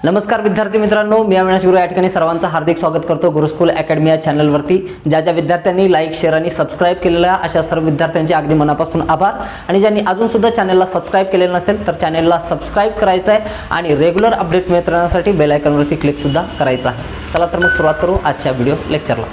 नमस्कार विद्यार्थी मित्रांनो, मी अविनाश गुरु या ठिकाणी सर्वांचं हार्दिक स्वागत करतो गुरुस्कूल अकॅडमी या चॅनलवरती। ज्या विद्यार्थ्यांनी लाईक शेअर आणि सबस्क्राइब केलेला अशा सर्व विद्यार्थ्यांचे अगदी मनापासून आभार। आणि ज्यांनी अजून सुद्धा चॅनलला सबस्क्राइब केलेलं नसेल तर चॅनलला सबस्क्राइब करायचं आहे आणि रेग्युलर अपडेट मिळत राहण्यासाठी बेल आयकॉनवरती क्लिक सुद्धा करायचं आहे। चला तर मग सुरुवात करू आजच्या व्हिडिओ लेक्चरला।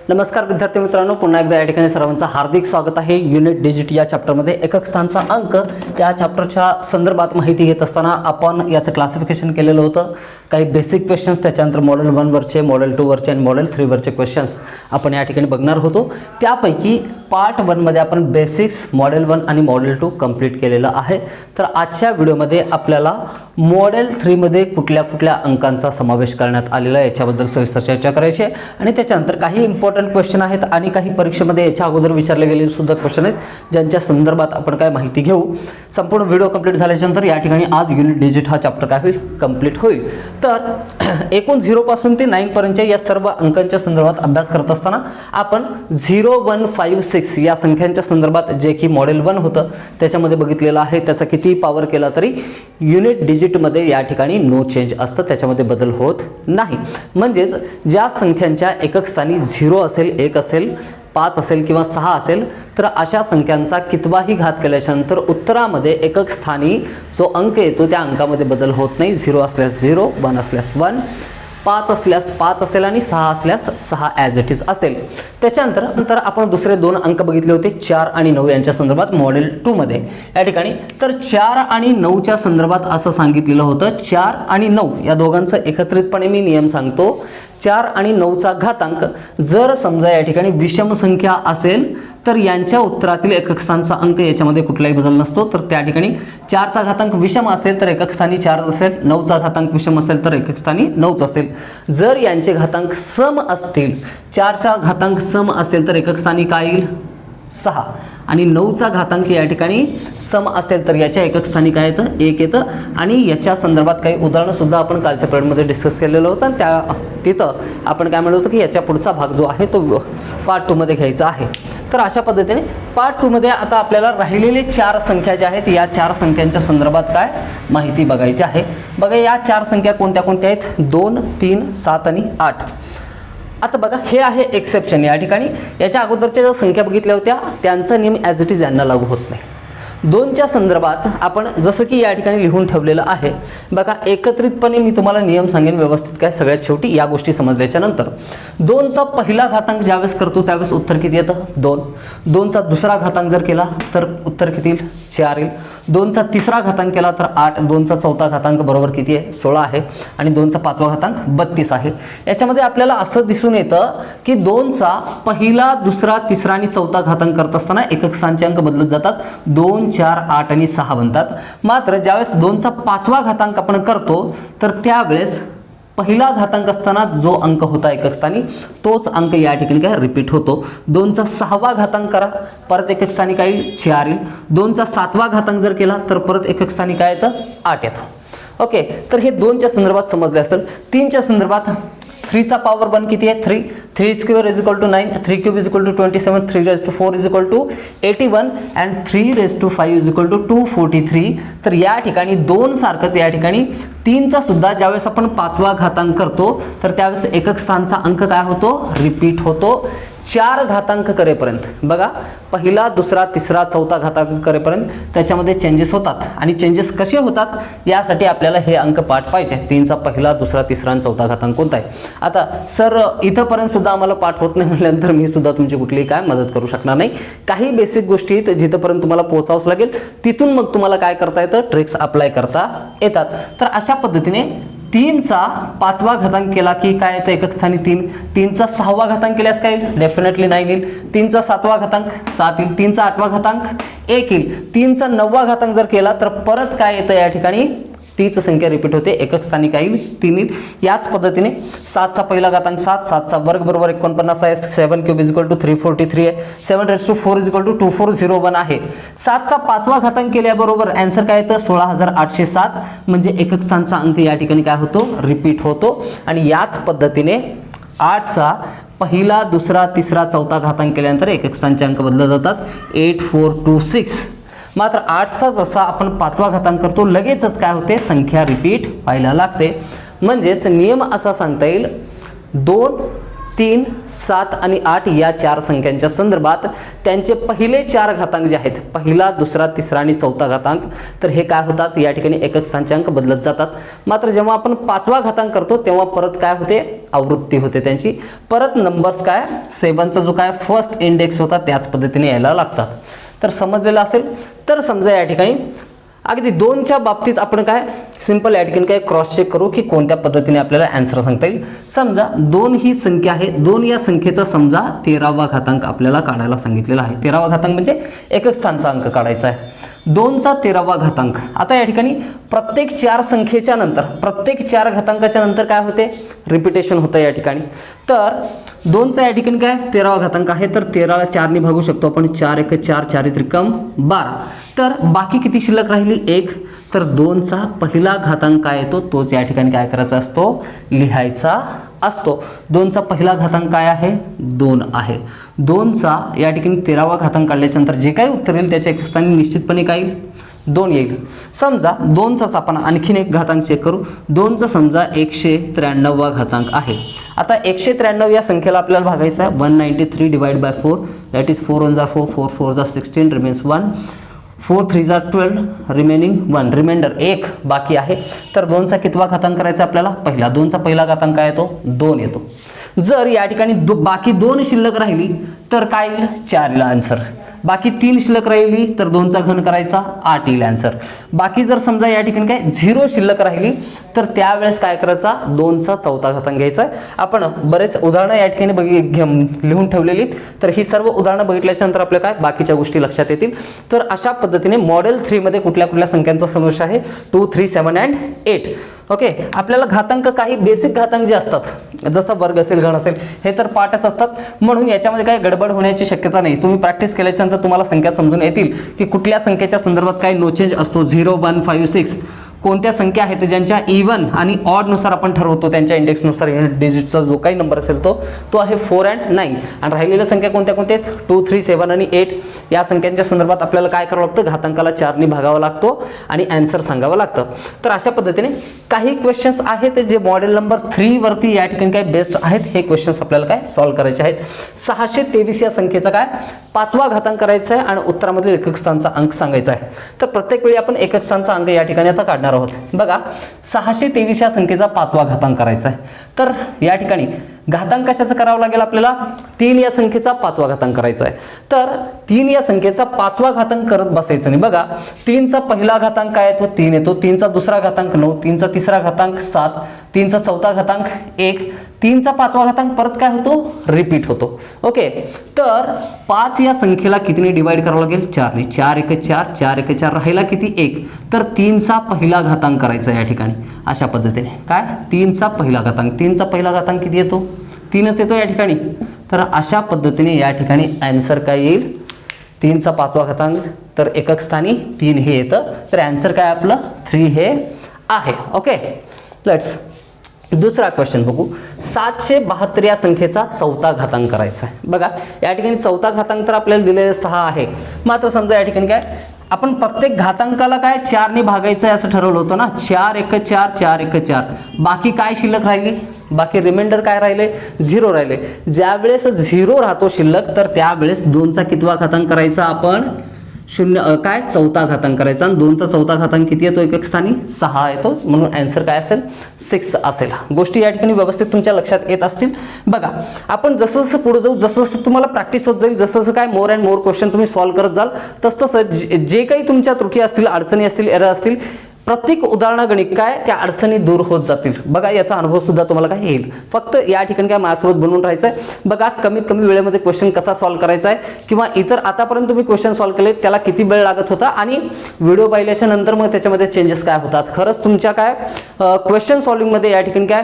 नमस्कार विद्यार्थी मित्रांनो, पुन्हा एकदा या ठिकाणी सर्वांचं हार्दिक स्वागत आहे। युनिट डिजिट या चॅप्टरमध्ये एकक स्थानचा अंक या चॅप्टरच्या संदर्भात माहिती घेत असताना आपण याचं क्लासिफिकेशन केलेलं होतं। काही बेसिक क्वेश्चन्स, त्याच्यानंतर मॉडेल 1 वरचे, मॉडेल 2 वरचे आणि मॉडेल 3 वरचे क्वेश्चन्स आपण या ठिकाणी बघणार होतो। त्यापैकी पार्ट 1 मध्ये आपण बेसिक्स मॉडेल 1 आणि मॉडेल 2 कंप्लीट केलेलं आहे। तर आजच्या व्हिडिओमध्ये आपल्याला मॉडेल 3 मध्ये कुठल्या कुठल्या अंकांचा समावेश करण्यात आलेला आहे याच्याबद्दल सविस्तर चर्चा करायची आहे। आणि त्याच्यानंतर काही इम्पॉर्टंट क्वेश्चन आहेत आणि काही परीक्षेमध्ये याच्या अगोदर विचारले गेलेले सुद्धा क्वेश्चन आहेत ज्यांच्या संदर्भात आपण काय माहिती घेऊ। संपूर्ण व्हिडिओ कंप्लीट झाल्यानंतर या ठिकाणी आज युनिट डिजिट हा चॅप्टर काय होईल, कंप्लीट होईल। तर एकूण 0 पासून ते 9 पर्यंतच्या या सर्व अंकांच्या संदर्भात अभ्यास करत असताना आपण 0 1 5 6 या संख्यांच्या संदर्भात जे की मॉडेल 1 होतं त्याच्यामध्ये बघितलेलं आहे। त्याचा किती पावर केला तरी युनिट डिजिट मध्ये या ठिकाणी नो चेंज असतं, त्याच्यामध्ये बदल होत नाही। म्हणजेच ज्या संख्यांच्या एकक स्थानी 0 असेल, 1 असेल, 5 असेल किंवा 6 असेल तर अशा संख्यांचा कितवाही घात केल्यानंतर उत्तरामध्ये एकक स्थानी जो अंक येतो त्या अंकामध्ये बदल होत नाही। 0 असल्यास 0, 1 असल्यास 1, 5 असल्यास 5 असेल आणि 6 असल्यास 6 ॲज इट इज असेल। त्याच्यानंतर आपण दुसरे 2 अंक बघितले होते 4 आणि 9 यांच्या संदर्भात मॉडेल 2 मध्ये या ठिकाणी। तर 4 आणि 9च्या संदर्भात असं सांगितलेलं होतं, 4 आणि 9 या दोघांचं एकत्रितपणे मी नियम सांगतो। 4 आणि 9चा घातांक जर समजा या ठिकाणी विषम संख्या असेल तर यांच्या उत्तरातील एकक स्थानचा अंक याच्यामध्ये कुठलाही बदल नसतो। तर त्या ठिकाणी 4चा घातांक विषम असेल तर एकक स्थानी 4 असेल, 9चा घातांक विषम असेल तर एकक स्थानी 9 असेल। जर यांचे घातांक सम असतील, 4चा घातांक सम असेल तर एकक स्थानी काय येईल, 6 आणि 9चा घातांक या ठिकाणी सम असेल तर याच्या एकक स्थानी काय येतं, 1 येतं। आणि याच्या संदर्भात काही उदाहरणं सुद्धा आपण कालच्या पिरियडमध्ये डिस्कस केलेलं होतं आणि त्या तिथं आपण काय म्हणलं होतं की याच्या पुढचा भाग जो आहे तो पार्ट 2 मध्ये घ्यायचा आहे। तर अशा पद्धतीने पार्ट 2 मध्ये आता आपल्याला राहिलेले 4 संख्या ज्या आहेत या 4 संख्यांच्या संदर्भात काय माहिती बघायची आहे। बघा या 4 संख्या कोणत्या कोणत्या आहेत, 2, 3, 7 आणि 8। आता बघा हे आहे एक्सेप्शन। या ठिकाणी याच्या अगोदरच्या ज्या संख्या बघितल्या होत्या त्यांचा नियम ॲज इट इज यांना लागू होत नाही। 2च्या संदर्भात आपण जसं की या ठिकाणी लिहून ठेवलेलं आहे बघा, एकत्रितपणे मी तुम्हाला नियम सांगेन व्यवस्थित काय सगळ्यात शेवटी या गोष्टी समजल्याच्या नंतर। 2चा पहिला घातांक ज्यावेळेस करतो त्यावेळेस उत्तर किती येतं, 2। 2चा दुसरा घातांक जर केला तर उत्तर किती येईल, 4 येईल। 2चा तिसरा घातांक केला तर 8, 2चा चौथा घातांक बरोबर किती आहे, 16 आहे आणि 2चा पाचवा घातांक 32 आहे। याच्यामध्ये आपल्याला असं दिसून येतं की 2चा पहिला, दुसरा, तिसरा आणि चौथा घातांक करत असताना एकक स्थानचे अंक बदलत जातात, 2, 4, 8 आणि 6 बनतात। मात्र ज्यावेळेस 2चा पाचवा घातांक आपण करतो तर त्यावेळेस पहिला घातांक असताना जो अंक होता एकक स्थानी तोच अंक या ठिकाणी काय रिपीट होतो। 2चा 6वा घातांक करा, परत एकक स्थानी काय येईल, 4 येईल। 2चा 7वा घातांक जर केला तर परत एकक स्थानी काय येतं, 8 येतं। ओके, तर हे 2च्या संदर्भात समजले असेल। 3च्या संदर्भात 3चा पॉवर 1 किती आहे, 3, 3 square is equal to 9, 3 cube is equal to 27, 3 raise to 4 is equal to 81 and 3 raise to 5 is equal to 243। तर या ठिकाणी 2 सारखंच या ठिकाणी 3चा सुद्धा ज्यावेळेस आपण पाचवा घातांक करतो तर त्यावेळेस एकक स्थानचा अंक काय होतो, रिपीट होतो 4 घातांक करेपर्यंत। बघा पहिला, दुसरा, तिसरा, चौथा घातांक करेपर्यंत त्याच्यामध्ये चेंजेस होतात आणि चेंजेस कसे होतात यासाठी आपल्याला हे अंक पाठ पाहिजे। 3चा पहिला, दुसरा, तिसरा आणि चौथा घातांक कोणता आहे। आता सर इथंपर्यंत सुद्धा आम्हाला पाठ होत नाही म्हटल्यानंतर मी सुद्धा तुमची कुठलीही काय मदत करू शकणार नाही। काही बेसिक गोष्टी आहेत जिथंपर्यंत तुम्हाला पोहोचावंच लागेल, तिथून मग तुम्हाला काय करता येतं, ट्रिक्स अप्लाय करता येतात। तर अशा पद्धतीने 3चा पाचवा घातांक केला की काय येतं, एकक स्थानी 3। 3चा 6वा घातांक केल्यास काय येईल, डेफिनेटली 9 येईल। 3चा 7वा घातांक 7 येईल। 3चा 8वा घातांक 1 येईल। 3चा 9वा घातांक जर केला तर परत काय येतं, या ठिकाणी तीच संख्या रिपीट होते, एकक स्थानी काय येईल, 3 येईल। याच पद्धतीने 7चा पहिला घातांक 7, 7चा वर्ग बरोबर 49 आहे, 7 क्यूब इज इक्वल टू 343 आहे, 7 raise to 4 is equal to 2401 आहे। 7चा पाचवा घातांक केल्याबरोबर आन्सर काय येतं, 16807 म्हणजे एकक स्थानचा अंक या ठिकाणी काय होतो, रिपीट होतो। आणि याच पद्धतीने 8चा पहिला, दुसरा, तिसरा, चौथा घातांक केल्यानंतर एकक स्थानचे अंक बदलत जातात, 8426। मात्र 8चा जसा आपण पाचवा घातांक करतो लगेचच काय होते, संख्या रिपीट व्हायला लागते। म्हणजेच नियम असा सांगता येईल 2, 3, 7 आणि 8 या 4 संख्यांच्या संदर्भात त्यांचे पहिले 4 घातांक जे आहेत, पहिला, दुसरा, तिसरा आणि चौथा घातांक, तर हे काय होतात, या ठिकाणी एकक स्थानचे अंक बदलत जातात. मात्र जेव्हा आपण 5वा घातांक करतो तेव्हा परत काय होते, आवृत्ती होते त्यांची, परत नंबर्स काय 7चा जो काय फर्स्ट इंडेक्स होता त्याच पद्धतीने यायला लागतात. तर समजलेलं असेल. तर समजा या ठिकाणी अगदी 2च्या बाबतीत आपण काय सिंपल या ठिकाणी काय क्रॉस चेक करू की कोणत्या पद्धतीने आपल्याला आन्सर सांगता येईल. समजा 2 ही संख्या आहे, 2 या संख्येचा समजा 13वा घातांक आपल्याला काढायला सांगितलेला आहे. 13वा घातांक म्हणजे एकक स्थानचा अंक काढायचा आहे. 2चा 13वा घातांक. आता या ठिकाणी प्रत्येक 4 संख्येच्या नंतर, प्रत्येक 4 घातांकाच्या नंतर काय होते, रिपिटेशन होतं या ठिकाणी. तर 2चा या ठिकाणी काय 13वा घातांक आहे, तर 13ला 4ने भागू शकतो आपण. 4 1 4, 4 त्रिकम 12. तर बाकी किती शिल्लक राहिली, 1. तर 2चा पहिला घातांक काय येतो तोच या ठिकाणी काय करायचा असतो, लिहायचा असतो. 2चा पहिला घातांक काय आहे, 2 आहे. 2चा या ठिकाणी 13वा घातांक काढल्याच्या नंतर जे काही उत्तर येईल त्याच्या एक स्थानी निश्चितपणे काय येईल, 2 येईल. समजा 2चाच आपण आणखीन एक घातांक चेक करू. 2चा समजा 193वा घातांक आहे. आता 193 या संख्येला आपल्याला भागायचं आहे. 193 divide by 4 that is 4 1 4, 4 4 16 remains 1, 4 3 12 remaining 1, reminder 1 बाकी आहे. तर 2चा कितवा घातांक करायचा आपल्याला, पहिला. 2चा पहिला घातांक काय येतो, 2 येतो. जर या ठिकाणी बाकी 2 शिल्लक राहिली तर काय येईल, 4 येईल आन्सर. बाकी 3 शिल्लक राहिली तर 2चा घन करायचा, 8 येईल आन्सर. बाकी जर समजा या ठिकाणी काय 0 शिल्लक राहिली तर त्यावेळेस काय करायचा, 2चा चौथा घातांक घ्यायचा. आपण बरेच उदाहरणं या ठिकाणी लिहून ठेवलेली, तर ही सर्व उदाहरणं बघितल्याच्या नंतर आपल्या काय बाकीच्या गोष्टी लक्षात येतील. तर अशा पद्धतीने मॉडेल 3 मध्ये कुठल्या कुठल्या संख्यांचा समावेश आहे, 2, 3, 7 and 8. ओके. आपल्याला घातांक काही बेसिक घातांक जे असतात, जसं वर्ग असेल, घन असेल, हे तर पाठच असतात, म्हणून याच्यामध्ये काही गडबड होण्याची शक्यता नाही. तुम्ही प्रॅक्टिस केल्याच्या नंतर तुम्हाला संख्या समजून येतील की कुठल्या संख्येच्या संदर्भात काही नो चेंज असतो. 0 1 5 6 कोणत्या संख्या आहेत ज्यांच्या इव्हन आणि ऑड नुसार आपण ठरवतो, त्यांच्या इंडेक्सनुसार युनिट डिजिटचा जो काही नंबर असेल तो आहे 4 and 9. आणि राहिलेल्या संख्या कोणत्या कोणत्या आहेत, 2, 3, 7 आणि 8. या संख्यांच्या संदर्भात आपल्याला काय करावं लागतं, घातांकाला 4ने भागावा लागतो आणि आन्सर सांगावं लागतं. तर अशा पद्धतीने काही क्वेश्चन्स आहेत जे मॉडेल नंबर 3 वरती या ठिकाणी काय बेस्ड आहेत. हे क्वेश्चन्स आपल्याला काय सॉल्व्ह करायचे आहेत. 623 या संख्येचा काय 5वा घातांक करायचा आहे आणि उत्तरामधील एकक स्थानचा अंक सांगायचा आहे. तर प्रत्येक वेळी आपण एकक स्थानचा अंक या ठिकाणी आता काढणार आहोत. बघा 623 या संख्येचा 5वा घातांक करायचा आहे. तर या ठिकाणी घातांक कशाचं करावं लागेल आपल्याला, 3 या संख्येचा 5वा घातांक करायचा आहे. तर 3 या संख्येचा 5वा घातांक करत बसायचं नाही. बघा 3चा पहिला घातांक काय येतो, 3 येतो. 3चा दुसरा घातांक 9, 3चा तिसरा घातांक 7, 3चा चौथा घातांक 1, 3चा 5वा घातांक परत काय होतो, रिपीट होतो. ओके. तर 5 या संख्येला कितीने डिवाइड करावं लागेल, 4ने. 4 1 4, 4 1 4, राहिला किती 1. तर 3चा पहिला घातांक करायचा या ठिकाणी अशा पद्धतीने. काय 3चा पहिला घातांक, 3चा पहिला घातांक किती येतो, 3च येतो या ठिकाणी. तर अशा पद्धतीने या ठिकाणी आन्सर काय येईल, 3चा 5वा घातांक, तर एकक स्थानी 3 हे येतं. तर आन्सर काय आपलं 3 हे आहे. ओके. लेट्स दुसरा क्वेश्चन बघू. 772 या संख्येचा चौथा घातांक करायचा आहे. बघा या ठिकाणी चौथा घातांक तर आपल्याला दिलेले 6 आहे. मात्र समजा या ठिकाणी काय आपण प्रत्येक घातांकाला काय 4ने भागायचं आहे असं ठरवलं होतं ना. 4 1 4, 4 1 4. बाकी काय शिल्लक राहिली, बाकी रिमाइंडर काय राहिले, 0 राहिले. ज्यावेळेस 0 राहतो शिल्लक तर त्यावेळेस 2चा कितवा घातांक करायचा आपण, काय चौथा घातांक करायचा. आणि 2चा चौथा घातांक किती येतो एकक स्थानी, 6 येतो. म्हणून आन्सर काय असेल, 6 असेल. गोष्टी या ठिकाणी व्यवस्थित तुमच्या लक्षात येत असतील. बघा आपण जसं जसं पुढे जाऊ, जसं जसं तुम्हाला प्रॅक्टिस होत जाईल, जसं जसं काय मोर अँड मोर क्वेश्चन तुम्ही सॉल्व्ह करत जाल, तसं जे काही तुमच्या त्रुटी असतील, अडचणी असतील, एरर असतील, प्रत्येक उदाहरणागणिक काय त्या अडचणी दूर होत जातील. बघा याचा अनुभव सुद्धा तुम्हाला काय येईल. फक्त या ठिकाणी काय माझ्यासोबत बनवून राहायचं आहे. बघा कमीत कमी वेळेमध्ये क्वेश्चन कसा सॉल्व्ह करायचा आहे, किंवा इतर आतापर्यंत तुम्ही क्वेश्चन सॉल्व्ह केले त्याला किती वेळ लागत होता, आणि व्हिडिओ पाहिल्याच्या नंतर मग त्याच्यामध्ये चेंजेस काय होतात. खरंच तुमच्या काय क्वेश्चन सॉल्व्हिंगमध्ये या ठिकाणी काय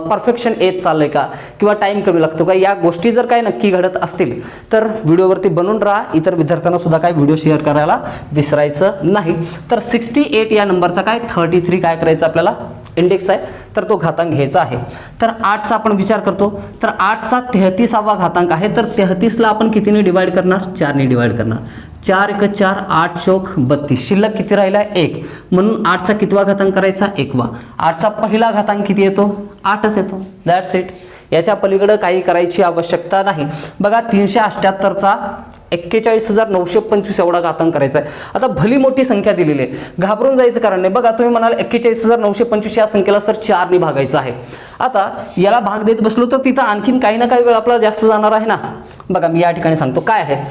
परफेक्शन येत चाललंय का, किंवा टाइम कमी लागतो का, या गोष्टी जर काय नक्की घडत असतील तर व्हिडिओवरती बनून राहा. इतर विद्यार्थ्यांना सुद्धा काय व्हिडिओ शेअर करायला विसरायचं नाही. तर 68 या नंबरचा काय 33 काय करायचं आपल्याला इंडेक्स आहे. तर तो घातांक घ्यायचा आहे. तर 8चा आपण विचार करतो, तर 8चा 33वा घातांक आहे, तर 33ला आपण कितीने डिवाइड करणार? 4ने डिवाइड करणार. 4 × 4 8 चौक 32, शिल्लक किती राहिला? 1. म्हणून 8चा कितवा घातांक करायचा? 1वा. 8चा पहिला घातांक किती येतो? 8च येतो. That's it. याच्या पलीकडे काही करायची आवश्यकता नाही. बघा 378चा 41,925 एवढा घातांक करायचा आहे. आता भली मोठी संख्या दिलेली आहे, घाबरून जायचं कारण नाही. बघा तुम्ही म्हणाल 41,925 या संख्येला सर 4ने भागायचं आहे. आता याला भाग देत बसलो तर तिथं आणखीन काही ना काही वेळ आपला जास्त जाणार आहे ना. बघा मी या ठिकाणी सांगतो काय आहे.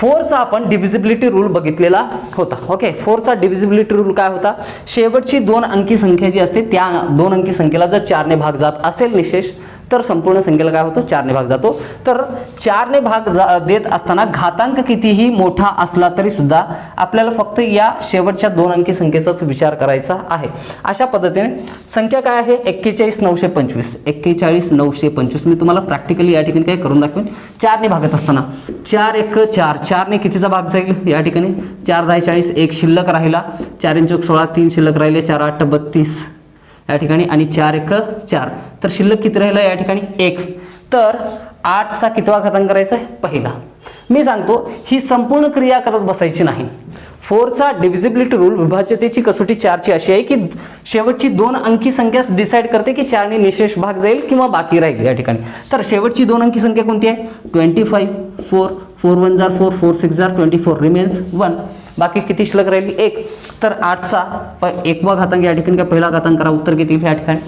4चा आपण डिव्हिजिबिलिटी रूल बघितलेला होता. ओके, 4चा डिव्हिजिबिलिटी रूल काय होता? शेवटची 2 अंकी संख्या जी असते त्या 2 अंकी संख्येला जर 4ने भाग जात असेल निशेष, तर संपूर्ण संख्येला काय होतं? 4ने भाग जातो. तर 4ने भाग देत असताना घातांक कितीही मोठा असला तरी सुद्धा आपल्याला फक्त या शेवटच्या 2 अंकी संख्येचाच विचार करायचा आहे. अशा पद्धतीने संख्या काय आहे? 41,925. 41,925 मी तुम्हाला प्रॅक्टिकली या ठिकाणी काय करून दाखवेन. 4ने भागत असताना 4 × 1 4, 4ने कितीचा भाग जाईल या ठिकाणी? 4 × 10 40, 1 शिल्लक राहिला. 4 × 1 16, 3 शिल्लक राहिले. 4 × 8 32 या ठिकाणी, आणि 4 × 1 4, तर शिल्लक किती राहिला या ठिकाणी? 1. तर 8चा कितवा घातांक करायचा आहे? पहिला. मी सांगतो ही संपूर्ण क्रिया करत बसायची नाही. 4चा डिव्हिजिबिलिटी रूल, विभाज्यतेची कसोटी 4ची अशी आहे की शेवटची 2 अंकी संख्या डिसाईड करते की 4ने निशेष भाग जाईल किंवा बाकी राहील या ठिकाणी. तर शेवटची 2 अंकी संख्या कोणती आहे? 25. 4 4 1 जार 4, 4 6 जार 24, रिमेन्स 1. बाकी किती शिल्लक राहिली? 1. तर 8चा 1वा घातांक या ठिकाणी काय पहिला घातांक करा, उत्तर किती या ठिकाणी?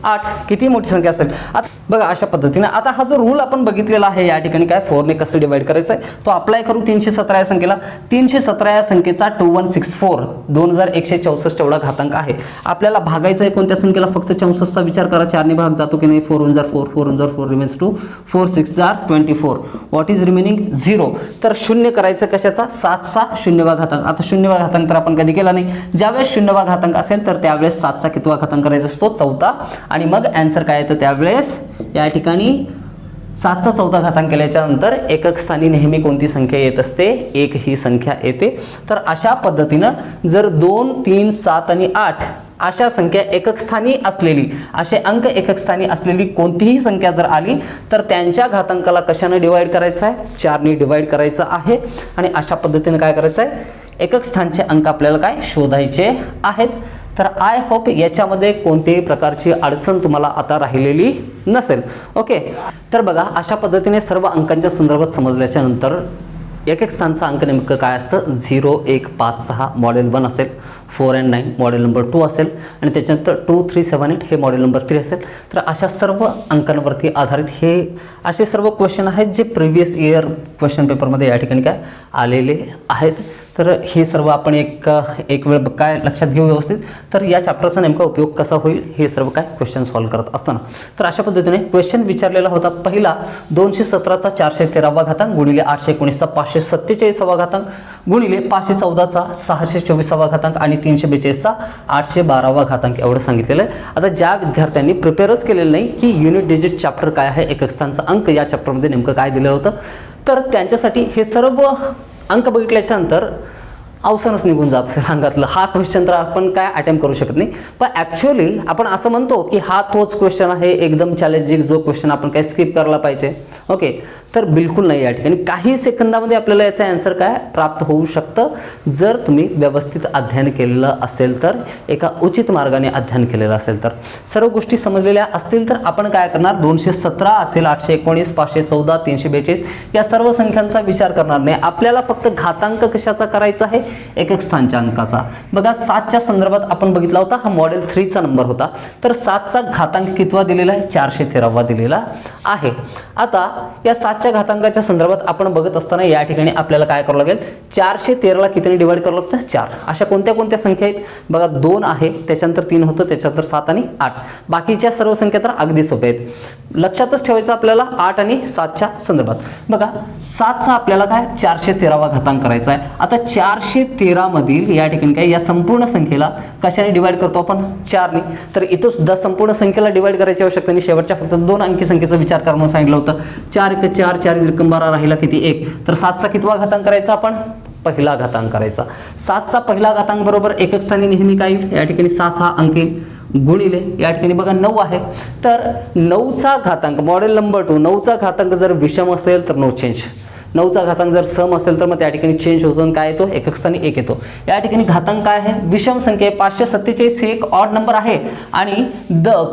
8. किती मोठी संख्या असेल? आता बघा अशा पद्धतीने आता हा जो रूल आपण बघितलेला आहे या ठिकाणी काय 4ने कसं डिवाइड करायचं आहे तो अप्लाय करू 317 या संख्येला. 317 या संख्येचा 2164 2164 एवढा घातांक आहे. आपल्याला भागायचं आहे कोणत्या संख्येला? फक्त 64चा विचार करा. 4ने भाग जातो की नाही? 4 1 जार 4, 4 1 जार 4, remains 2, 4 6 jar 24. What is remaining? 0. तर शून्य करायचं कशाचा? 7चा 0वा घातांक. आता 0वा घातांक तर आपण कधी केला नाही. ज्यावेळेस 0वा घातांक असेल तर त्यावेळेस 7चा कितवा घातांक करायचा असतो? 4था. आणि मग आन्सर काय येतं त्यावेळेस या ठिकाणी 7चा 4था घातांक केल्याच्या नंतर एकक स्थानी नेहमी कोणती संख्या येत असते? 1 ही संख्या येते. तर अशा पद्धतीनं जर 2 3 7 आणि 8 अशा संख्या एकक स्थानी असलेली, असे अंक एकक स्थानी असलेली कोणतीही संख्या जर आली तर त्यांच्या घातांकाला कशाने डिवाइड करायचं आहे? 4ने डिवाइड करायचं आहे. आणि अशा पद्धतीने काय करायचं आहे? एकक स्थानचे अंक आपल्याला काय शोधायचे आहेत. तर आय होप याच्यामध्ये कोणत्याही प्रकारची अडचण तुम्हाला आता राहिलेली नसेल. ओके, तर बघा अशा पद्धतीने सर्व अंकांच्या संदर्भात समजल्याच्या नंतर एकक स्थानचा अंक नेमकं काय असतं? 0 1 5 6 मॉडेल 1 असेल, 4 and 9 मॉडेल नंबर 2 असेल, आणि त्याच्यानंतर 2 3 7 8 हे मॉडेल नंबर 3 असेल. तर अशा सर्व अंकांवरती आधारित हे असे सर्व क्वेश्चन आहेत जे प्रिव्हियस इयर क्वेश्चन पेपरमध्ये या ठिकाणी काय आलेले आहेत. तर हे सर्व आपण एक वेळ काय लक्षात घेऊ व्यवस्थित. तर या चॅप्टरचा नेमका उपयोग कसा होईल हे सर्व काय क्वेश्चन सॉल्व्ह करत असताना. तर अशा पद्धतीने क्वेश्चन विचारलेला होता पहिला 217चा 413वा घातांक गुणिले 819चा 547वा घातांक गुणिले 514चा 624वा घातांक आणि 342चा 812वा घातांक एवढं सांगितलेलं आहे. आता ज्या विद्यार्थ्यांनी प्रिपेअरच केलेलं नाही की युनिट डिजिट चॅप्टर काय आहे, एकक स्थानचा अंक या चॅप्टरमध्ये नेमकं काय दिलं होतं, तर त्यांच्यासाठी हे सर्व अंक बघितल्याच्या नंतर अवसानच निघून जात असेल अंगातलं. हा क्वेश्चन तर आपण काय अटेम्प्ट करू शकत नाही. पण ॲक्च्युअली आपण असं म्हणतो की हा तोच क्वेश्चन आहे एकदम चॅलेंजिंग जो क्वेश्चन आपण काय स्किप करायला पाहिजे. ओके, तर बिलकुल नाही. या ठिकाणी काही सेकंदामध्ये आपल्याला याचं आन्सर काय प्राप्त होऊ शकतं जर तुम्ही व्यवस्थित अध्ययन केलेलं असेल तर, एका उचित मार्गाने अध्ययन केलेलं असेल तर. सर्व गोष्टी समजलेल्या असतील तर आपण काय करणार? 217 असेल, 819 514 342 या सर्व संख्यांचा विचार करणार नाही. आपल्याला फक्त घातांक कशाचा करायचा आहे? एकक स्थानच्या अंकाचा. बघा 7च्या संदर्भात आपण बघितला होता, हा मॉडेल 3चा नंबर होता. तर 7चा घातांक कितवा दिलेला आहे? 413वा दिलेला आहे. आता या 7च्या घातांकाच्या संदर्भात आपण बघत असताना या ठिकाणी आपल्याला काय करावं लागेल? 413ला कितीने डिवाइड करावं लागतं? 4. अशा कोणत्या कोणत्या संख्या आहेत? बघा 2 आहे, त्याच्यानंतर 3 होतं, त्याच्यानंतर 7 आणि 8. बाकीच्या सर्व संख्या तर अगदी सोप्या आहेत. लक्षातच ठेवायचं आपल्याला 8 आणि 7च्या संदर्भात. बघा 7चा आपल्याला काय 413वा घातांक करायचा आहे. आता 413 मधील या ठिकाणी काय या संपूर्ण संख्येला कशाने डिवाइड करतो आपण? 4ने. तर इथं सुद्धा संपूर्ण संख्येला डिवाइड करायची आवश्यकता नाही. शेवटच्या फक्त 2 अंकी संख्येचा विचार करून सांगितलं होतं. 4 1 4 4 12 राहिला किती? 1. तर 7चा कितवा घातांक करायचा आपण? पहिला घातांक करायचा. 7चा पहिला घातांक बरोबर एकक स्थानी नेहमी काय येईल? या ठिकाणी 7 हा अंक येईल. गुणिले या ठिकाणी बघा 9 आहे, तर 9चा घातांक मॉडेल नंबर 2 9चा घातांक जर विषम असेल तर नो चेंज, 9चा घातांक जर सम असेल तर मग त्या ठिकाणी चेंज होतो आणि काय येतो एकक स्थानी 1 येतो. या ठिकाणी घातांक काय आहे विषम संख्या आहे, 547 ही एक ऑड नंबर आहे आणि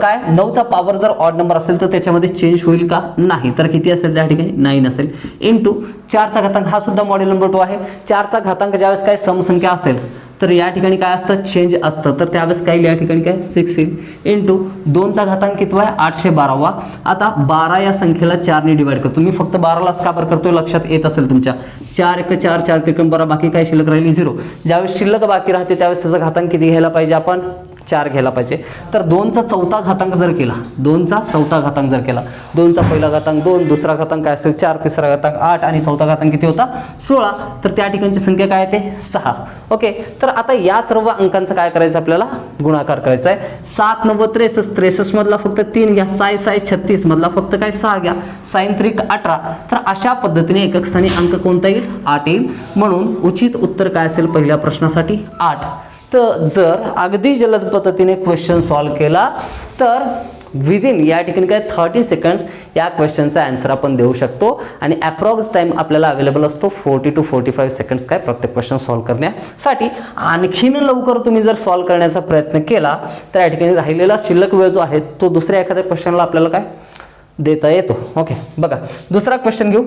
काय 9चा पॉवर जर ऑड नंबर असेल तर त्याच्यामध्ये चेंज होईल का नाही, तर किती असेल त्या ठिकाणी 9 असेल इंटू 4चा घातांक हा सुद्धा मॉडेल नंबर 2 आहे. 4चा घातांक ज्यावेळेस काय सम संख्या असेल तर या ठिकाणी काय असतं चेंज असतं, तर त्यावेळेस काय या ठिकाणी काय 6 येईल इंटू 2चा घातांक किती आहे 812. आता 12 या संख्येला 4 ने डिवाइड करतो, मी फक्त 12लाच का बरं करतोय लक्षात येत असेल तुमच्या. 4 1 4 4 त्रिकोण 12, बाकी काय शिल्लक राहिली 0. ज्यावेळेस शिल्लक बाकी राहते त्यावेळेस त्याचा घातांक किती घ्यायला पाहिजे आपण 4 घ्यायला पाहिजे. तर 2चा चौथा घातांक जर केला 2चा चौथा घातांक जर केला 2चा पहिला घातांक 2, दुसरा घातांक काय असेल 4, तिसरा घातांक 8 आणि चौथा घातांक किती होता 16, तर त्या ठिकाणची संख्या काय येते 6. ओके, तर आता या सर्व अंकांचं काय करायचं आपल्याला गुणाकार करायचा आहे. 7 9 63, 63 मधला फक्त 3 घ्या, 6 6 36 मधला फक्त काय 6 घ्या, 6 3 18. तर अशा पद्धतीने एकक स्थानी अंक कोणता येईल 8 येईल. म्हणून उचित उत्तर काय असेल पहिल्या प्रश्नासाठी 8. तर जर अगदी जलद पद्धतीने क्वेश्चन सॉल्व केला तर विदिन या ठिकाणी काय 30 सेकंड्स या क्वेश्चनचा आन्सर आपण देऊ शकतो आणि अप्रॉक्स टाइम आपल्याला अवेलेबल असतो 40 to 45 सेकंड्स काय प्रत्येक क्वेश्चन सॉल्व करण्यासाठी. आणखीन लवकर तुम्ही जर सॉल्व करण्याचा प्रयत्न केला तर या ठिकाणी राहिलेला शिल्लक वेळ जो आहे तो दुसऱ्या एखाद्या क्वेश्चनला आपल्याला काय देता येतो. ओके, बघा दुसरा क्वेश्चन घेऊ.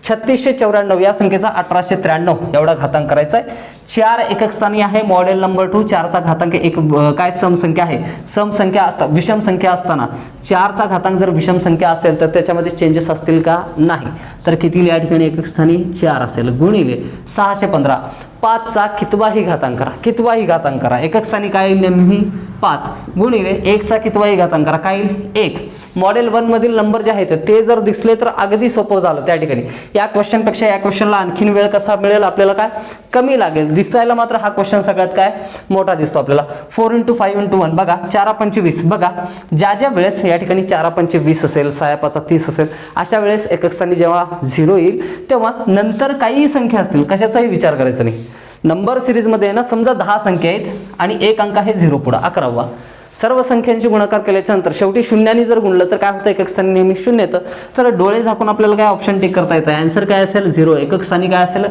3694 या संख्येचा 1893 एवढा घातांक करायचा आहे. 4 एकक स्थानी आहे मॉडेल नंबर 2, 4चा घातांक एक काय सम संख्या आहे, सम संख्या असता विषम संख्या असताना 4चा घातांक जर विषम संख्या असेल तर त्याच्यामध्ये चेंजेस असतील का नाही, तर किती या ठिकाणी एकक स्थानी 4 असेल गुणिले 615. 5चा कितवाही घातांक करा, कितवाही घातांक करा, एकक स्थानी काय येईल नेहमी 5 गुणिले 1चा कितवाही घातांक करा काय येईल 1. मॉडेल 1 मधील नंबर जे आहेत ते जर दिसले तर अगदी सोपं झालं. त्या ठिकाणी या क्वेश्चन पेक्षा या क्वेश्चनला आणखीन वेळ कसा मिळेल आपल्याला काय कमी लागेल. दिसायला मात्र हा क्वेश्चन सगळ्यात काय मोठा दिसतो आपल्याला. 4 × 5 × 1 बघा 4 5 20. बघा ज्या वेळेस या ठिकाणी 4 5 20 असेल, 6 5 30 असेल, अशा वेळेस एकक स्थानी जेव्हा 0 येईल तेव्हा नंतर काही संख्या असतील कशाचाही विचार करायचा नाही. नंबर सिरीजमध्ये ना समजा 10 संख्या आहेत आणि एक अंक आहे 0 पुढे 11वा. सर्व संख्यांची गुणाकार केल्याच्या नंतर शेवटी शून्याने जर गुणलं तर काय होतं एकक स्थानी नेहमी 0 येतं. तर डोळे झाकून आपल्याला काय ऑप्शन टिक करता येतं. आन्सर काय असेल 0. एकक स्थानी काय असेल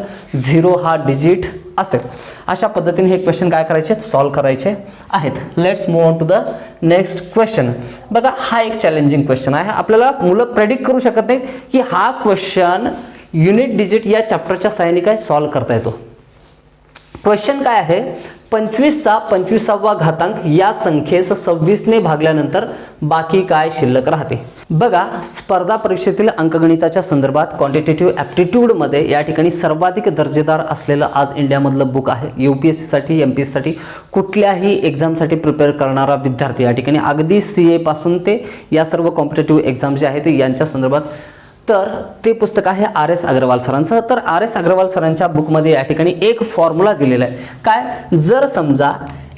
0 हा डिजिट असेल. अशा पद्धतीने हे क्वेश्चन काय करायचे सॉल्व करायचे आहेत. Let's move on to the next question. बघा हा एक चॅलेंजिंग क्वेश्चन आहे. आपल्याला मुलं प्रेडिक्ट करू शकत नाहीत की हा क्वेश्चन युनिट डिजिट या चॅप्टरच्या सहाय्याने काय सॉल्व करता येतो. क्वेश्चन काय आहे 25चा 25वा घातांक या संख्येस 26 ने भागल्यानंतर बाकी काय शिल्लक राहते. बघा स्पर्धा परीक्षेतील अंकगणिताच्या संदर्भात क्वांटिटेटिव्ह ॲप्टिट्यूड मध्ये या ठिकाणी सर्वाधिक दर्जेदार असलेलं आज इंडियामधलं बुक आहे. UPSC साठी MPSC साठी कुठल्याही एक्झामसाठी प्रिपेअर करणारा विद्यार्थी या ठिकाणी अगदी CA पासून ते या सर्व कॉम्पिटेटिव्ह एक्झाम जे आहेत यांच्या संदर्भात तर ते पुस्तक आहे RS अग्रवाल सरांचं. तर RS अग्रवाल सरांच्या बुकमध्ये या ठिकाणी एक फॉर्म्युला दिलेला आहे. काय जर समजा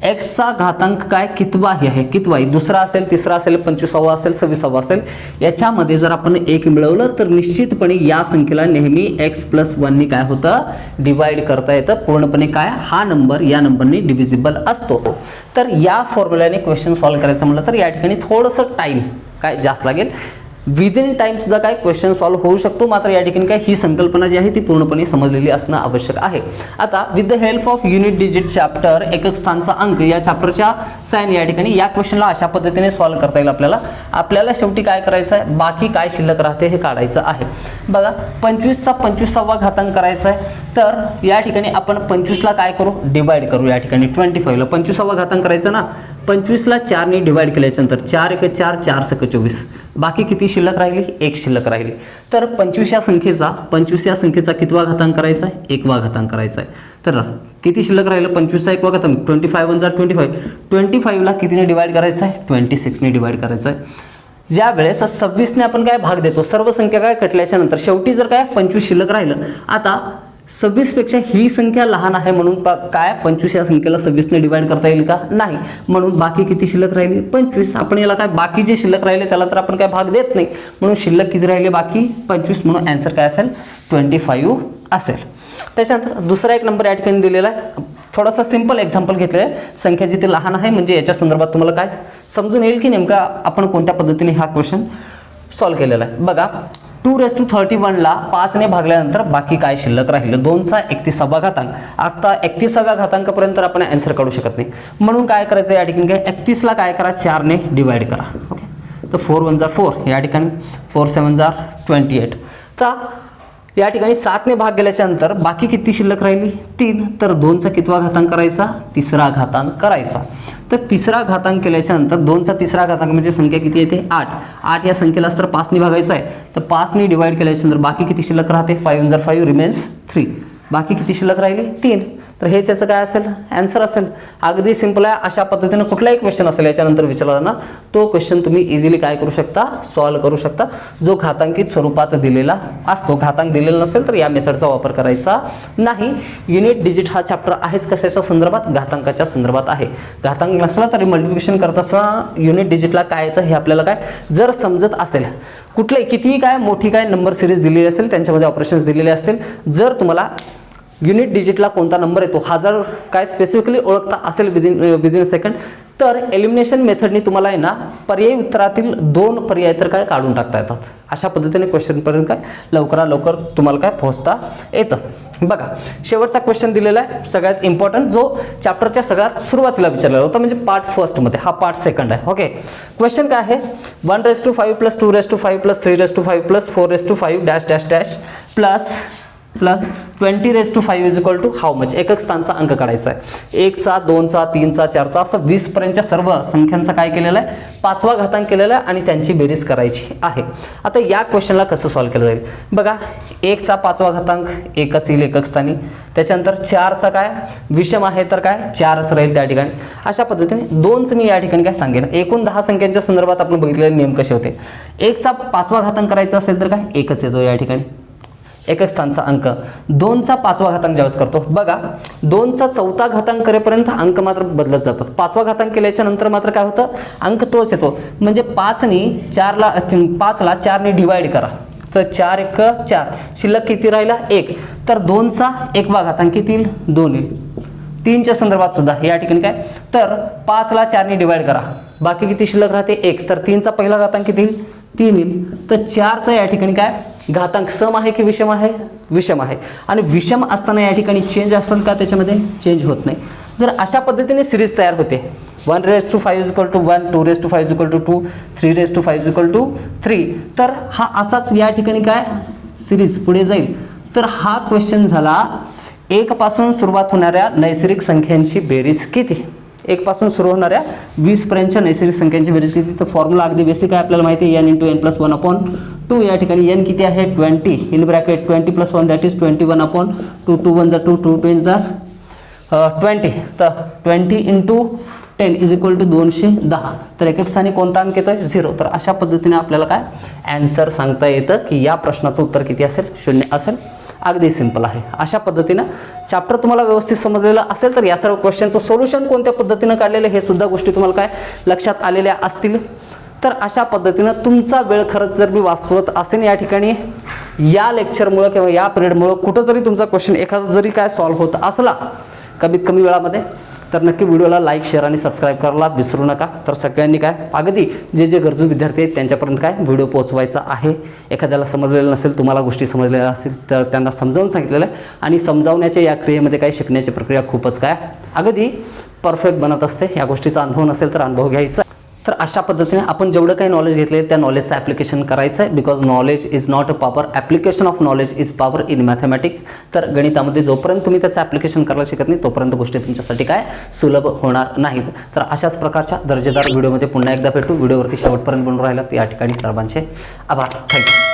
एक्सचा घातांक काय कितवाही आहे, कितवाही दुसरा असेल, तिसरा असेल, 25वा असेल, 26वा असेल, याच्यामध्ये जर आपण 1 मिळवलं तर निश्चितपणे या संख्येला नेहमी x+1 ने काय होतं डिवाइड करता येतं. पूर्णपणे काय हा नंबर या नंबरने डिव्हिजिबल असतो. तर या फॉर्म्युल्याने क्वेश्चन सॉल्व करायचं म्हटलं तर या ठिकाणी थोडंसं टाइम काय जास्त लागेल. विदिन टाइम सुद्धा काय क्वेश्चन सॉल्व होऊ शकतो. मात्र या ठिकाणी काय ही संकल्पना जी आहे ती पूर्णपणे समजलेली असणं आवश्यक आहे. आता with the help of unit digit chapter एकक स्थानचा अंक या चॅप्टरच्या साइन या ठिकाणी या क्वेश्चनला अशा पद्धतीने सॉल्व करता येईल. आपल्याला शेवटी काय करायचं आहे बाकी काय शिल्लक राहते हे काढायचं आहे. बघा 25चा 25वा घातांक करायचा आहे. तर या ठिकाणी आपण 25ला काय करू डिवाइड करू. या ठिकाणी 25ला 25वा घातांक करायचं ना 25ला 4 ने डिवाइड केल्यानंतर 4 1 4 4 6 24 बाकी किती शिल्लक राहिली 1 शिल्लक राहिली. तर 25 या संख्येचा कितवा घातांक करायचा आहे 1वा घातांक करायचा आहे. तर किती शिल्लक राहिलं 25चा 1वा घातांक 25 1 जा 25. 25ला कितीने डिवाइड करायचं आहे 26 ने डिवाइड करायचं आहे. ज्या वेळेस 26 ने आपण काय भाग देतो सर्व संख्या काय कटल्याच्या नंतर शेवटी जर काय 25 शिल्लक राहिलं. आता 26 पेक्षा ही संख्या लहान आहे म्हणून काय 25 या संख्येला 26 ने डिवाइड करता येईल का नाही. म्हणून बाकी किती शिल्लक राहिली 25. आपण याला काय बाकी जे शिल्लक राहिले त्याला तर आपण काय भाग देत नाही म्हणून शिल्लक किती राहिले बाकी 25 म्हणून आन्सर काय असेल 25 असेल. त्याच्यानंतर दुसरा एक नंबर या ठिकाणी दिलेला आहे. थोडासा सिंपल एक्झाम्पल घेतलं आहे, संख्या जिथे लहान आहे म्हणजे याच्या संदर्भात तुम्हाला काय समजून येईल की नेमका आपण कोणत्या पद्धतीने हा क्वेश्चन सॉल्व्ह केलेला आहे. बघा 231ला 5ने भागल्यानंतर बाकी काय शिल्लक राहिलं, 2चा 31वा घातांक. आता 31व्या घातांकापर्यंत आपण आन्सर काढू शकत नाही, म्हणून काय करायचं या ठिकाणी काय 31ला काय करा 4ने डिवाइड करा. ओके, तर 4 1 जार 4, या ठिकाणी 4 7 जार 28. तर या ठिकाणी 7ने भाग गेल्याच्या नंतर बाकी किती शिल्लक राहिली 3, तर 2चा कितवा घातांक करायचा, तिसरा घातांक करायचा. तर तिसरा घातांक केल्याच्या नंतर 2चा तिसरा घातांक म्हणजे संख्या किती येते 8 या संख्येला तर 5ने भागायचं आहे, तर 5ने डिवाइड केल्याच्या नंतर बाकी किती शिल्लक राहते 5 1 जार 5 रिमेन्स 3, बाकी किती शिल्लक राहिली 3. तर हेच याचं काय असेल आन्सर असेल. अगदी सिंपल आहे. अशा पद्धतीने कुठलाही क्वेश्चन असेल याच्यानंतर विचारला ना तो क्वेश्चन तुम्ही इझिली काय करू शकता सॉल्व्ह करू शकता, जो घातांकित स्वरूपात दिलेला असतो. घातांक दिलेला नसेल तर या मेथडचा वापर करायचा नाही. युनिट डिजिट हा चॅप्टर आहेच कशाच्या संदर्भात, घातांकाच्या संदर्भात आहे. घातांक नसला तरी मल्टिप्लिकेशन करत असताना युनिट डिजिटला काय येतं हे आपल्याला काय जर समजत असेल, कुठले कितीही काय मोठी काय नंबर सिरीज दिलेली असेल त्यांच्यामध्ये ऑपरेशन्स दिलेले असतील, जर तुम्हाला युनिट डिजिटला कोणता नंबर येतो हा जर काय स्पेसिफिकली ओळखता असेल विदिन सेकंड, तर एलिमिनेशन मेथडनी तुम्हाला आहे ना पर्यायी उत्तरातील 2 पर्याय तर काय काढून टाकता येतात. अशा पद्धतीने क्वेश्चनपर्यंत काय लवकरात लवकर तुम्हाला काय पोहोचता येतं. बघा शेवटचा क्वेश्चन दिलेला आहे सगळ्यात इम्पॉर्टंट, जो चॅप्टरच्या सगळ्यात सुरुवातीला विचारलेला होता, म्हणजे पार्ट फर्स्टमध्ये, हा पार्ट सेकंड आहे. ओके, क्वेश्चन काय आहे 1/5 + 2/5 + 3/5 + 4/5 dash dash dash plus 20/5 is equal to how much. एकक स्थानचा अंक काढायचा आहे. 1चा 2चा 3चा 4चा असं 20 पर्यंतच्या सर्व संख्यांचा काय केलेला आहे 5वा घातांक केलेला आहे आणि त्यांची बेरीज करायची आहे. आता या क्वेश्चनला कसं सॉल्व्ह केलं जाईल बघा, 1चा 5वा घातांक 1च येईल एकक स्थानी, त्याच्यानंतर 4चा काय विषम आहे तर काय 4च राहील त्या ठिकाणी. अशा पद्धतीने 2च मी या ठिकाणी काय सांगेन, एकूण 10 संख्यांच्या संदर्भात आपण बघितलेले नियम कसे होते. 1चा 5वा घातांक करायचा असेल तर काय एकच येतो या ठिकाणी एकक स्थानचा अंक. 2चा 5वा घातांक ज्यावेळेस करतो बघा 2चा 4था घातांक करेपर्यंत अंक मात्र बदलत जातात. 5वा घातांक केल्याच्या नंतर मात्र काय होतं अंक तोच येतो, म्हणजे 5ला 4ने डिवाइड करा तर 4 1 4, शिल्लक किती राहिला 1, तर 2चा 1वा घातांक किती येईल 2 येईल. 3च्या संदर्भात सुद्धा या ठिकाणी काय, तर 5ला 4ने डिवाइड करा बाकी किती शिल्लक राहते 1, तर 3चा पहिला घातांक किती येईल 3 येईल. तर 4चा या ठिकाणी काय घातांक सम आहे की विषम आहे, विषम आहे, आणि विषम असताना या ठिकाणी चेंज असेल का, त्याच्यामध्ये चेंज होत नाही. जर अशा पद्धतीने सिरीज तयार होते 1/5 is equal to 1, 2/5 is equal to 2, 3/5 is equal to 3, तर हा असाच या ठिकाणी काय सिरीज पुढे जाईल. तर हा क्वेश्चन झाला 1 पासून सुरुवात होणाऱ्या नैसर्गिक संख्यांची बेरीज किती, 1 पासून सुरू होणाऱ्या 20 पर्यंतच्या नैसर्गिक संख्यांची बेरीज किती. तर फॉर्म्युला अगदी बेसिक आहे, आपल्याला माहिती आहे n × n + 1/2. या ठिकाणी n किती आहे 20 इन ब्रॅकेट 20 + 1 दॅट इज 21/2, 2 2 1 = 2, 2 2 = 20, तर 20 × 10 इज इक्वल टू 210. तर एकक स्थानी कोणता अंक येतोय 0. तर अशा पद्धतीने आपल्याला काय आन्सर सांगता येतं की या प्रश्नाचं उत्तर किती असेल 0 असेल. अगदी सिंपल आहे. अशा पद्धतीनं चॅप्टर तुम्हाला व्यवस्थित समजलेलं असेल तर या सर्व क्वेश्चनचं सोल्युशन कोणत्या पद्धतीनं काढलेलं हे सुद्धा गोष्टी तुम्हाला काय लक्षात आलेल्या असतील. तर अशा पद्धतीनं तुमचा वेळ खरंच जर मी वाचवत असेल या ठिकाणी या लेक्चरमुळं किंवा या पिरियडमुळं कुठंतरी तुमचा क्वेश्चन एखादा जरी काय सॉल्व्ह होत असला कमीत कमी वेळामध्ये, तर नक्की व्हिडिओला लाईक शेअर आणि सबस्क्राईब करायला विसरू नका. तर सगळ्यांनी काय अगदी जे गरजू विद्यार्थी आहेत त्यांच्यापर्यंत काय व्हिडिओ पोहोचवायचा आहे. एखाद्याला समजलेलं नसेल, तुम्हाला गोष्टी समजलेल्या असतील तर त्यांना समजावून सांगितलेलं आहे, आणि समजावण्याच्या या क्रियेमध्ये काय शिकण्याची प्रक्रिया खूपच काय अगदी परफेक्ट बनत असते. या गोष्टीचा अनुभव नसेल तर अनुभव घ्यायचा. तर अशा पद्धतीने आपण जेवढं काही नॉलेज घेतले त्या नॉलेजचं ॲप्लिकेशन करायचं आहे, because knowledge is not a power, application of knowledge is power in mathematics. तर गणितामध्ये जोपर्यंत तुम्ही त्याचं ॲप्लिकेशन करायला शिकत नाही तोपर्यंत गोष्टी तुमच्यासाठी काय सुलभ होणार नाहीत. तर अशाच प्रकारच्या दर्जेदार व्हिडिओमध्ये पुन्हा एकदा भेटू. व्हिडिओवरती शेवटपर्यंत बनून राहिला या ठिकाणी सर्वांचे आभार. थँक्यू.